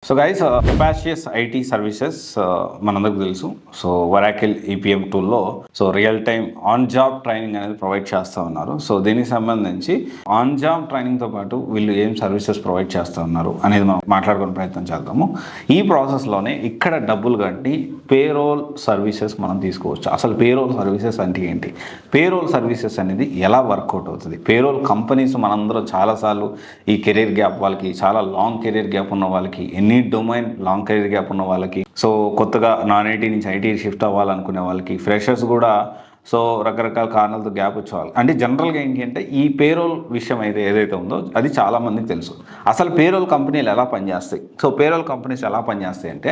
So guys Capacious IT services మనందరికి తెలుసు. So Oracle EPM టూల్లో so real time on job training అనేది provide చేస్తూ ఉన్నారు. సో దీనికి సంబంధించి ఆన్ జాబ్ ట్రైనింగ్తో పాటు వీళ్ళు ఏం సర్వీసెస్ ప్రొవైడ్ చేస్తూ ఉన్నారు అనేది మనం మాట్లాడుకునే ప్రయత్నం చేద్దాము. ఈ ప్రాసెస్లోనే ఇక్కడ డబ్బులు కట్టి పేరోల్ సర్వీసెస్ మనం తీసుకోవచ్చు. అసలు పేరోల్ సర్వీసెస్ అంటే ఏంటి, పేరోల్ సర్వీసెస్ అనేది ఎలా వర్కౌట్ అవుతుంది, పేరోల్ కంపెనీస్ మనందరం చాలాసార్లు ఈ కెరీర్ గ్యాప్ వాళ్ళకి, చాలా లాంగ్ కెరీర్ గ్యాప్ ఉన్న వాళ్ళకి, any domain long career gap ఉన్న వాళ్ళకి, సో కొత్తగా నాన్ ఐటీ నుంచి ఐటీ షిఫ్ట్ అవ్వాలనుకునే వాళ్ళకి, ఫ్రెషర్స్ కూడా సో రకరకాల కారణాలతో గ్యాప్ వచ్చేవాళ్ళు. అంటే జనరల్గా ఏంటి అంటే ఈ పేరోల్ విషయం ఏదైతే ఉందో అది చాలామందికి తెలుసు. అసలు పేరోల్ కంపెనీలు ఎలా పనిచేస్తాయి, సో పేరోల్ కంపెనీస్ ఎలా పనిచేస్తాయి అంటే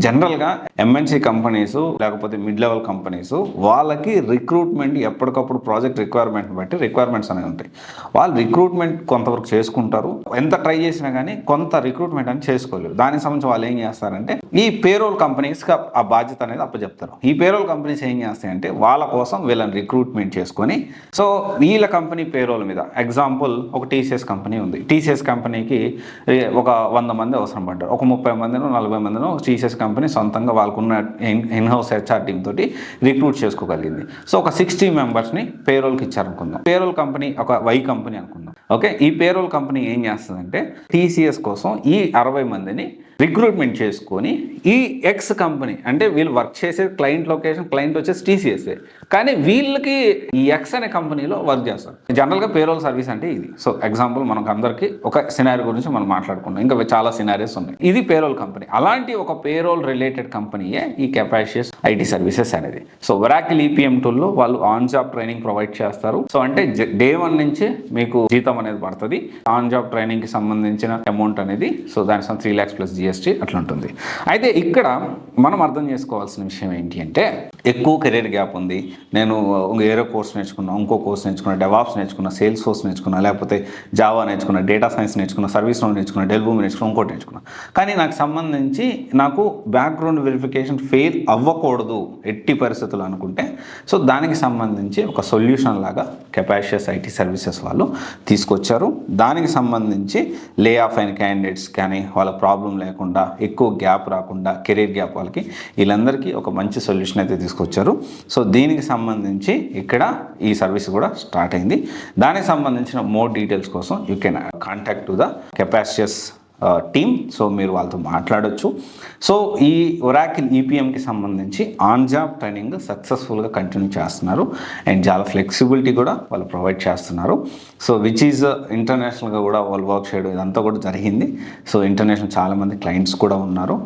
జనరల్గా ఎంఎన్సీ కంపెనీస్ లేకపోతే మిడ్ లెవెల్ కంపెనీస్ వాళ్ళకి రిక్రూట్మెంట్ ఎప్పటికప్పుడు ప్రాజెక్ట్ రిక్వైర్మెంట్ బట్టి రిక్వైర్మెంట్స్ అనేవి ఉంటాయి. వాళ్ళు రిక్రూట్మెంట్ కొంతవరకు చేసుకుంటారు, ఎంత ట్రై చేసినా కానీ కొంత రిక్రూట్మెంట్ అని చేసుకోలేరు. దానికి సంబంధించి వాళ్ళు ఏం చేస్తారంటే ఈ పేరోల్ కంపెనీస్కి ఆ బాధ్యత అనేది అప్పచెప్తారు. ఈ పేరోల్ కంపెనీస్ ఏం చేస్తాయంటే వాళ్ళ కోసం వీళ్ళని రిక్రూట్మెంట్ చేసుకొని సో వీళ్ళ కంపెనీ పేరోల్ మీద, ఎగ్జాంపుల్ ఒక టీసీఎస్ కంపెనీ ఉంది. టీసీఎస్ కంపెనీకి ఒక 100 మంది అవసరం పడ్డారు. ఒక 30 మందినో 40 మందినో టీసీఎస్ కంపెనీ సొంతంగా వాళ్ళకున్న ఇన్హౌస్ హెచ్ఆర్ టీమ్ తోటి రిక్రూట్ చేసుకోగలిగింది. సో ఒక 60 మెంబర్స్ని పేరోల్కి ఇచ్చారనుకుందాం. పేరోల్ కంపెనీ ఒక వై కంపెనీ అనుకుందాం. ఓకే, ఈ పేరోల్ కంపెనీ ఏం చేస్తుందంటే టీసీఎస్ కోసం ఈ 60 మందిని రిక్రూట్మెంట్ చేసుకొని ఈ ఎక్స్ కంపెనీ, అంటే వీళ్ళు వర్క్ చేసే క్లయింట్ లొకేషన్, క్లయింట్ వచ్చేసి టీసీఎస్ఏ, కానీ వీళ్ళకి ఈ ఎక్స్ అనే కంపెనీలో వర్క్ చేస్తారు. జనరల్గా పేరోల్ సర్వీస్ అంటే ఇది. సో ఎగ్జాంపుల్ మనకు అందరికీ ఒక సినారీ గురించి మనం మాట్లాడుకుంటాం, ఇంకా చాలా సినారీస్ ఉన్నాయి. ఇది పేరోల్ కంపెనీ. అలాంటి ఒక పేరోల్ రిలేటెడ్ కంపెనీయే ఈ కెపాసియస్ ఐటీ సర్వీసెస్ అనేది. సో వరాకిల్ ఈపీఎం టూల్లో వాళ్ళు ఆన్ జాబ్ ట్రైనింగ్ ప్రొవైడ్ చేస్తారు. సో అంటే డే 1 నుంచి మీకు జీతం అనేది పడుతుంది. ఆన్ జాబ్ ట్రైనింగ్కి సంబంధించిన అమౌంట్ అనేది సో దానికి 3 lakhs ప్లస్ జిఎస్టీ అట్లా ఉంటుంది. అయితే ఇక్కడ మనం అర్థం చేసుకోవాల్సిన విషయం ఏంటి అంటే ఎక్కువ కెరీర్ గ్యాప్ ఉంది, నేను ఏరో కోర్స్ నేర్చుకున్నా, ఇంకో కోర్స్ నేర్చుకున్నా, డెవాప్స్ నేర్చుకున్నా, సేల్స్ ఫోర్స్ నేర్చుకున్నా, లేకపోతే జావా నేర్చుకున్నా, డేటా సైన్స్ నేర్చుకున్నా, సర్వీస్ నోడ్ నేర్చుకున్నా, డెల్ భూమి నేర్చుకున్నా, ఇంకోటి నేర్చుకున్నా, కానీ నాకు సంబంధించి నాకు బ్యాక్గ్రౌండ్ వెరిఫికేషన్ ఫెయిల్ అవ్వకూడదు ఎట్టి పరిస్థితులు అనుకుంటే సో దానికి సంబంధించి ఒక సొల్యూషన్ లాగా కెపాసియస్ ఐటీ సర్వీసెస్ వాళ్ళు తీసుకొచ్చారు. దానికి సంబంధించి లే ఆఫ్ అయిన క్యాండిడేట్స్ కానీ వాళ్ళ ప్రాబ్లం లేకుండా, ఎక్కువ గ్యాప్ రాకుండా, కెరీర్ గ్యాప్ వాళ్ళకి వీళ్ళందరికీ ఒక మంచి సొల్యూషన్ అయితే తీసుకొచ్చారు. సో దీనికి సంబంధించి ఇక్కడ ఈ సర్వీస్ కూడా స్టార్ట్ అయింది. దానికి సంబంధించిన మోర్ డీటెయిల్స్ కోసం you can contact to the Capacious team. So మీరు వాళ్ళతో మాట్లాడొచ్చు. సో ఈ ఒరాకిల్ ఈపీఎంకి సంబంధించి ఆన్ జాబ్ ట్రైనింగ్ సక్సెస్ఫుల్గా కంటిన్యూ చేస్తున్నారు అండ్ చాలా ఫ్లెక్సిబిలిటీ కూడా వాళ్ళు ప్రొవైడ్ చేస్తున్నారు. సో విచ్ ఈజ్ ఇంటర్నేషనల్గా కూడా వాళ్ళు వర్క్ చేయడం ఇదంతా కూడా జరిగింది. సో ఇంటర్నేషనల్ చాలామంది క్లయింట్స్ కూడా ఉన్నారు.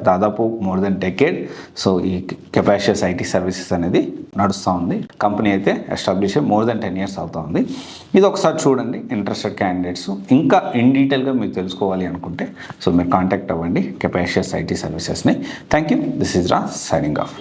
దాదాపు మోర్ దెన్ డెకేడ్ సో ఈ కెపాసియస్ ఐటీ సర్వీసెస్ అనేది నడుస్తూ ఉంది. కంపెనీ అయితే ఎస్టాబ్లిష్ మోర్ దెన్ 10 years అవుతూ ఉంది. ఇది ఒకసారి చూడండి. ఇంట్రెస్టెడ్ క్యాండిడేట్స్ ఇంకా ఇన్ డీటెయిల్గా మీకు తెలుసుకోవాలి అనుకుంటే సో మీరు కాంటాక్ట్ అవ్వండి కెపాసియస్ ఐటీ సర్వీసెస్ని. Thank you. దిస్ ఈజ్ రా సైనింగ్ ఆఫ్.